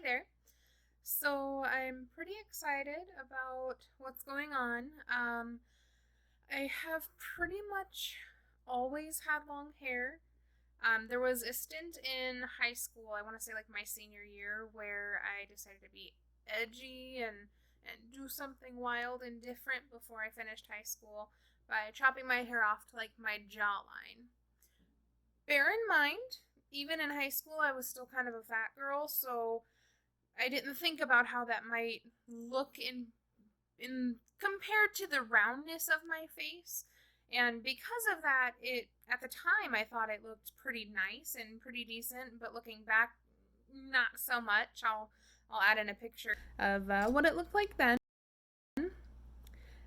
there. So I'm pretty excited about what's going on. I have pretty much always had long hair. There was a stint in high school, I want to say like my senior year, where I decided to be edgy and do something wild and different before I finished high school by chopping my hair off to like my jawline. Bear in mind, even in high school, I was still kind of a fat girl, so I didn't think about how that might look in compared to the roundness of my face. And because of that, it at the time I thought it looked pretty nice and pretty decent, but looking back, not so much. I'll add in a picture of what it looked like then.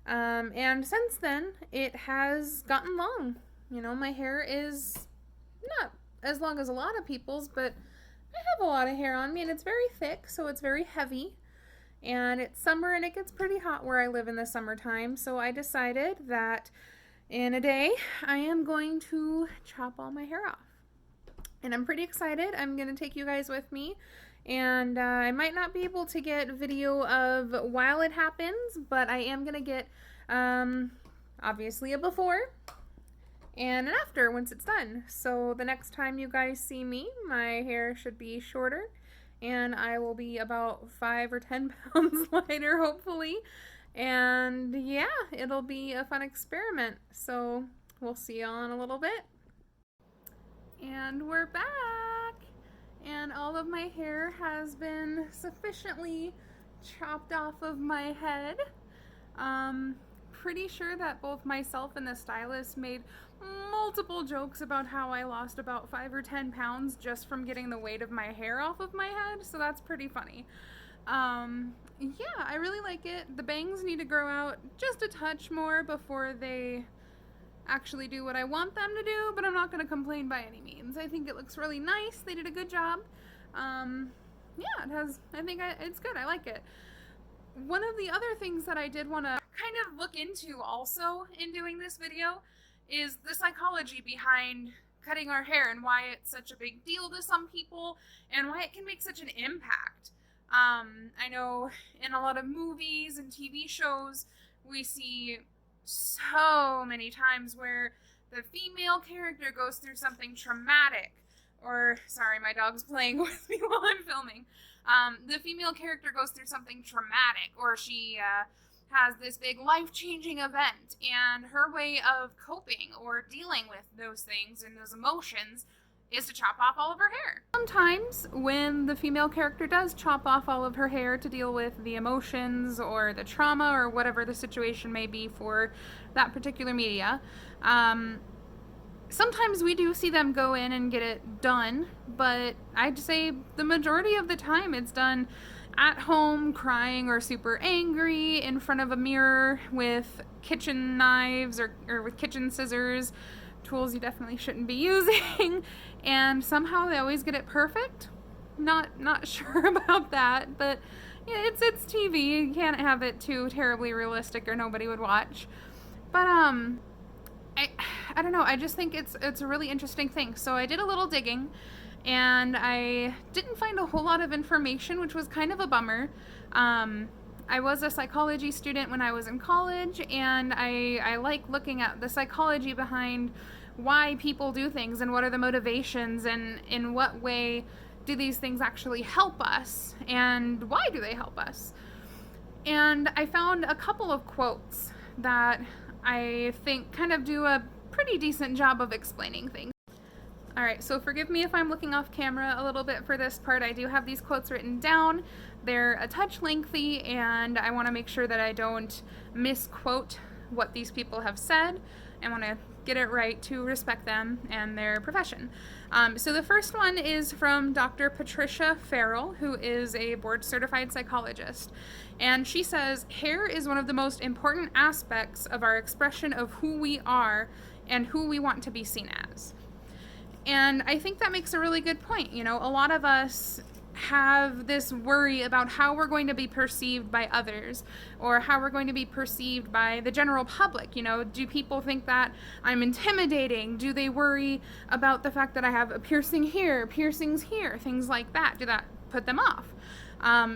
And since then, it has gotten long. My hair is not as long as a lot of people's, but I have a lot of hair on me, and it's very thick, so it's very heavy. And it's summer, and it gets pretty hot where I live in the summertime, so I decided that in a day, I am going to chop all my hair off. And I'm pretty excited. I'm going to take you guys with me. And I might not be able to get video of while it happens, but I am going to get, obviously, a before and an after once it's done. So the next time you guys see me, my hair should be shorter, and I will be about 5 or 10 pounds lighter, hopefully. And yeah, it'll be a fun experiment. So we'll see y'all in a little bit. And we're back! And all of my hair has been sufficiently chopped off of my head. Pretty sure that both myself and the stylist made multiple jokes about how I lost about 5 or 10 pounds just from getting the weight of my hair off of my head, so that's pretty funny. Yeah, I really like it. The bangs need to grow out just a touch more before they actually do what I want them to do, but I'm not going to complain by any means. I think it looks really nice. They did a good job. Yeah, it's good. I like it. One of the other things that I did want to kind of look into also in doing this video is the psychology behind cutting our hair and why it's such a big deal to some people and why it can make such an impact. I know in a lot of movies and TV shows, we see so many times where the female character goes through something traumatic, or, sorry, my dog's playing with me while I'm filming. The female character goes through something traumatic, or she has this big life-changing event, and her way of coping or dealing with those things and those emotions is to chop off all of her hair. Sometimes when the female character does chop off all of her hair to deal with the emotions or the trauma or whatever the situation may be for that particular media, sometimes we do see them go in and get it done, but I'd say the majority of the time it's done at home, crying or super angry in front of a mirror with kitchen knives or with kitchen scissors, tools you definitely shouldn't be using, and somehow they always get it perfect. Not sure about that, but yeah, it's TV. You can't have it too terribly realistic or nobody would watch. But I don't know. I just think it's a really interesting thing. So I did a little digging, and I didn't find a whole lot of information, which was kind of a bummer. I was a psychology student when I was in college, and I like looking at the psychology behind why people do things and what are the motivations and in what way do these things actually help us and why do they help us. And I found a couple of quotes that I think kind of do a pretty decent job of explaining things. Alright, so forgive me if I'm looking off camera a little bit for this part. I do have these quotes written down. They're a touch lengthy, and I want to make sure that I don't misquote what these people have said. I want to get it right to respect them and their profession. So the first one is from Dr. Patricia Farrell, who is a board-certified psychologist. And she says, hair is one of the most important aspects of our expression of who we are and who we want to be seen as. And I think that makes a really good point. A lot of us have this worry about how we're going to be perceived by others or how we're going to be perceived by the general public. Do people think that I'm intimidating? Do they worry about the fact that I have a piercing here, piercings here, things like that? Do that put them off.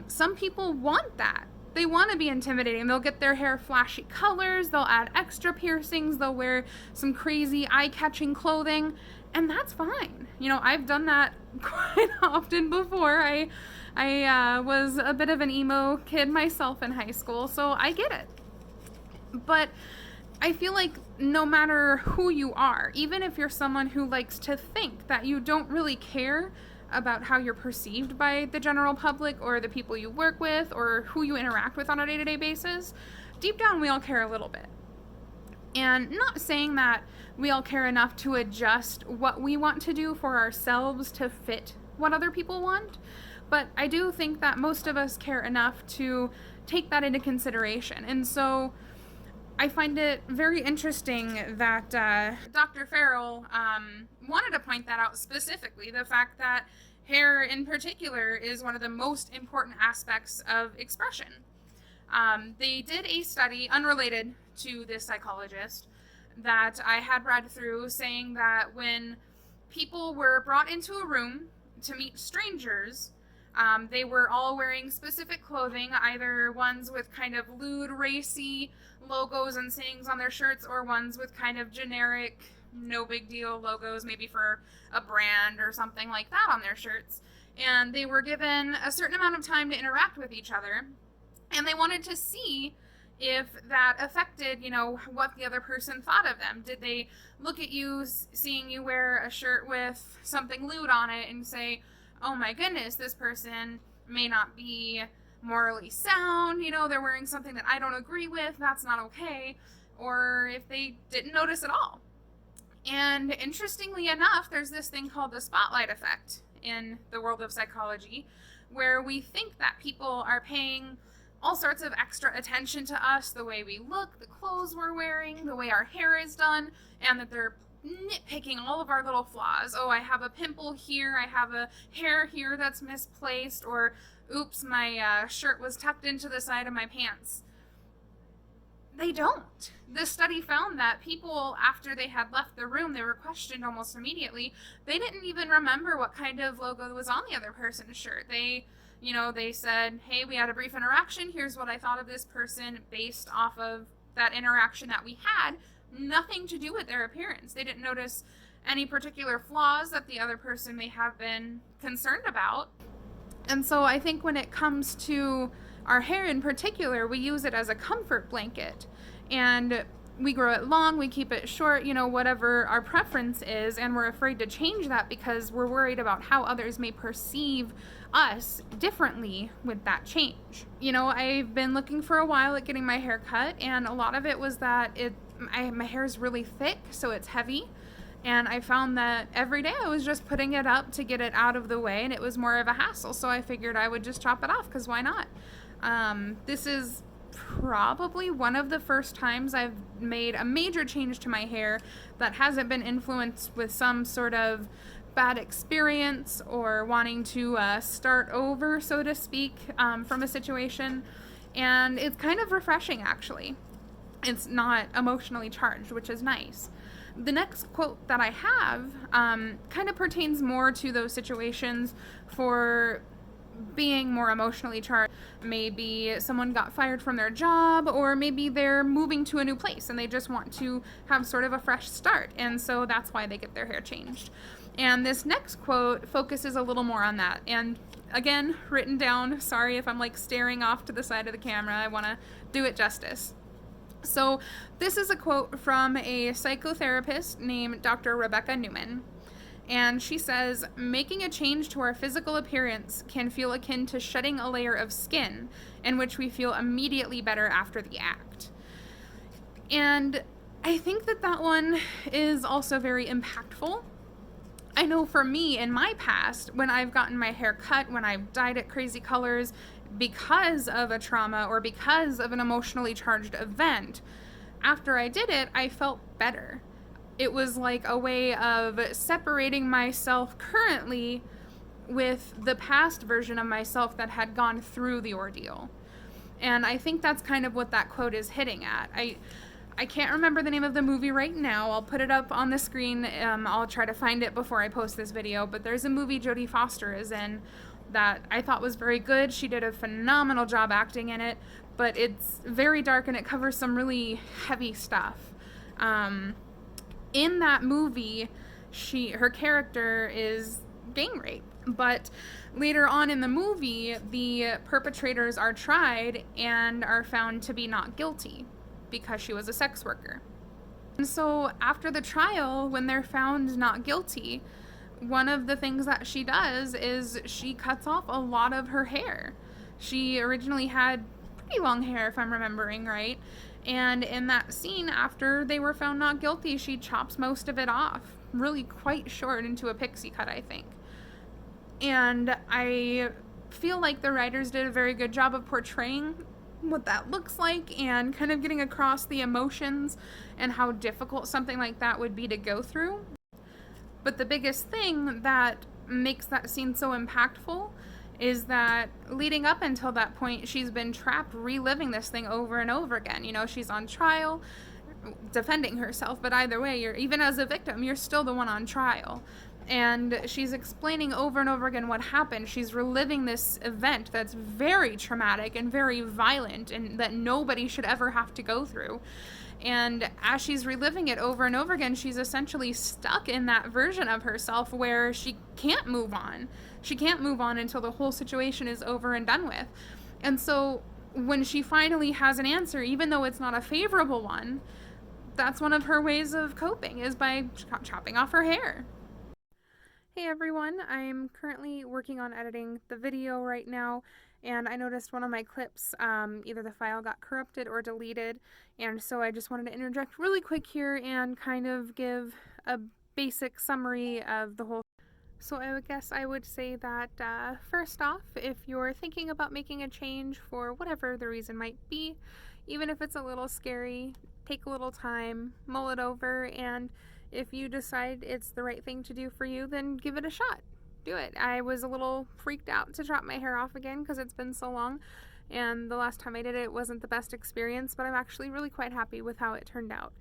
Some people want that. They want to be intimidating. They'll get their hair flashy colors, they'll add extra piercings, they'll wear some crazy eye-catching clothing, and that's fine. You know, I've done that quite often before. I was a bit of an emo kid myself in high school, so I get it. But I feel like no matter who you are, even if you're someone who likes to think that you don't really care about how you're perceived by the general public or the people you work with or who you interact with on a day-to-day basis, deep down we all care a little bit. And not saying that we all care enough to adjust what we want to do for ourselves to fit what other people want, but I do think that most of us care enough to take that into consideration. And so I find it very interesting that Dr. Farrell wanted to point that out specifically, the fact that hair in particular is one of the most important aspects of expression. They did a study unrelated to this psychologist that I had read through, saying that when people were brought into a room to meet strangers, they were all wearing specific clothing, either ones with kind of lewd, racy logos and sayings on their shirts, or ones with kind of generic, no big deal logos, maybe for a brand or something like that on their shirts. And they were given a certain amount of time to interact with each other, and they wanted to see if that affected, you know, what the other person thought of them. Did they look at you, seeing you wear a shirt with something lewd on it, and say, oh my goodness, this person may not be morally sound, you know, they're wearing something that I don't agree with, that's not okay, or if they didn't notice at all. And interestingly enough, there's this thing called the spotlight effect in the world of psychology, where we think that people are paying all sorts of extra attention to us, the way we look, the clothes we're wearing, the way our hair is done, and that they're nitpicking all of our little flaws. Oh, I have a pimple here, I have a hair here that's misplaced, or oops, my shirt was tucked into the side of my pants. They don't. This study found that people, after they had left the room, they were questioned almost immediately. They didn't even remember what kind of logo was on the other person's shirt. They said, hey, we had a brief interaction, here's what I thought of this person based off of that interaction that we had. Nothing to do with their appearance. They didn't notice any particular flaws that the other person may have been concerned about. And so I think when it comes to our hair in particular, we use it as a comfort blanket. And we grow it long, we keep it short, you know, whatever our preference is, and we're afraid to change that because we're worried about how others may perceive us differently with that change. You know, I've been looking for a while at getting my hair cut, and a lot of it was that my hair is really thick, so it's heavy. And I found that every day I was just putting it up to get it out of the way, and it was more of a hassle. So I figured I would just chop it off, because why not? This is probably one of the first times I've made a major change to my hair that hasn't been influenced with some sort of bad experience or wanting to start over, so to speak, from a situation. And it's kind of refreshing, actually. It's not emotionally charged, which is nice. The next quote that I have kind of pertains more to those situations for being more emotionally charged. Maybe someone got fired from their job, or maybe they're moving to a new place and they just want to have sort of a fresh start, and so that's why they get their hair changed. And this next quote focuses a little more on that, and again, written down. Sorry if I'm like staring off to the side of the camera, I want to do it justice. So this is a quote from a psychotherapist named Dr. Rebecca Newman. And she says, making a change to our physical appearance can feel akin to shedding a layer of skin in which we feel immediately better after the act. And I think that one is also very impactful. I know for me in my past, when I've gotten my hair cut, when I've dyed it crazy colors because of a trauma or because of an emotionally charged event, after I did it, I felt better. It was like a way of separating myself currently with the past version of myself that had gone through the ordeal. And I think that's kind of what that quote is hitting at. I can't remember the name of the movie right now. I'll put it up on the screen. I'll try to find it before I post this video. But there's a movie Jodie Foster is in that I thought was very good. She did a phenomenal job acting in it, but it's very dark and it covers some really heavy stuff. In that movie, her character is gang raped, but later on in the movie, the perpetrators are tried and are found to be not guilty because she was a sex worker. And so after the trial, when they're found not guilty, one of the things that she does is she cuts off a lot of her hair. She originally had pretty long hair, if I'm remembering right. And in that scene, after they were found not guilty, she chops most of it off, really quite short, into a pixie cut, I think. And I feel like the writers did a very good job of portraying what that looks like and kind of getting across the emotions and how difficult something like that would be to go through. But the biggest thing that makes that scene so impactful is that leading up until that point, she's been trapped reliving this thing over and over again. You know, she's on trial defending herself, but either way, even as a victim, you're still the one on trial. And she's explaining over and over again what happened. She's reliving this event that's very traumatic and very violent and that nobody should ever have to go through. And as she's reliving it over and over again, she's essentially stuck in that version of herself where she can't move on. She can't move on until the whole situation is over and done with. And so when she finally has an answer, even though it's not a favorable one, that's one of her ways of coping, is by chopping off her hair. Hey everyone, I'm currently working on editing the video right now, and I noticed one of my clips, either the file got corrupted or deleted, and so I just wanted to interject really quick here and kind of give a basic summary of the whole. So I guess I would say that first off, if you're thinking about making a change for whatever the reason might be, even if it's a little scary, take a little time, mull it over, and if you decide it's the right thing to do for you, then give it a shot. Do it. I was a little freaked out to chop my hair off again because it's been so long, and the last time I did it wasn't the best experience, but I'm actually really quite happy with how it turned out.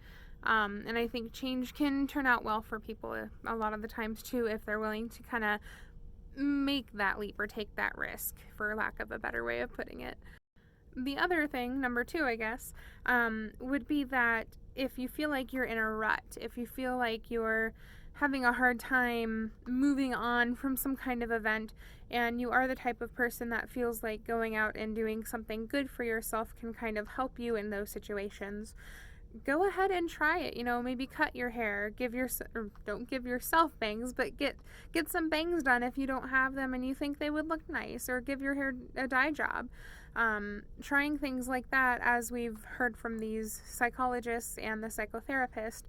And I think change can turn out well for people a lot of the times too, if they're willing to kind of make that leap or take that risk, for lack of a better way of putting it. The other thing, number two, I guess, would be that if you feel like you're in a rut, if you feel like you're having a hard time moving on from some kind of event, and you are the type of person that feels like going out and doing something good for yourself can kind of help you in those situations, go ahead and try it. You know, maybe cut your hair, don't give yourself bangs, but get some bangs done if you don't have them and you think they would look nice, or give your hair a dye job. Trying things like that, as we've heard from these psychologists and the psychotherapist,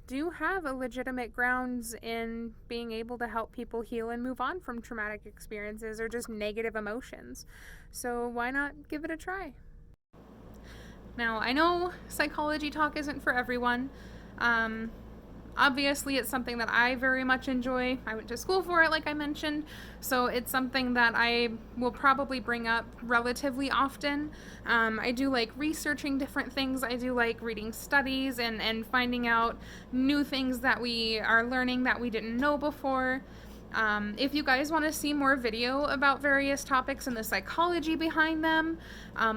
do have a legitimate grounds in being able to help people heal and move on from traumatic experiences or just negative emotions. So why not give it a try? Now, I know psychology talk isn't for everyone. Obviously, it's something that I very much enjoy. I went to school for it, like I mentioned, so it's something that I will probably bring up relatively often. I do like researching different things. I do like reading studies and finding out new things that we are learning that we didn't know before. If you guys want to see more video about various topics and the psychology behind them,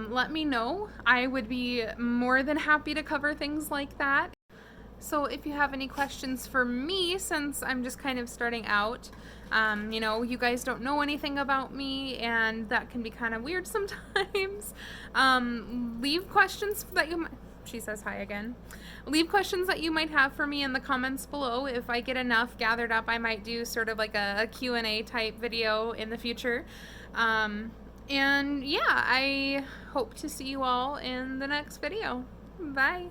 let me know. I would be more than happy to cover things like that. So if you have any questions for me, since I'm just kind of starting out, you know, you guys don't know anything about me, and that can be kind of weird sometimes, leave questions that you might, she says hi again. Leave questions that you might have for me in the comments below. If I get enough gathered up, I might do sort of like a Q&A type video in the future. And yeah, I hope to see you all in the next video. Bye.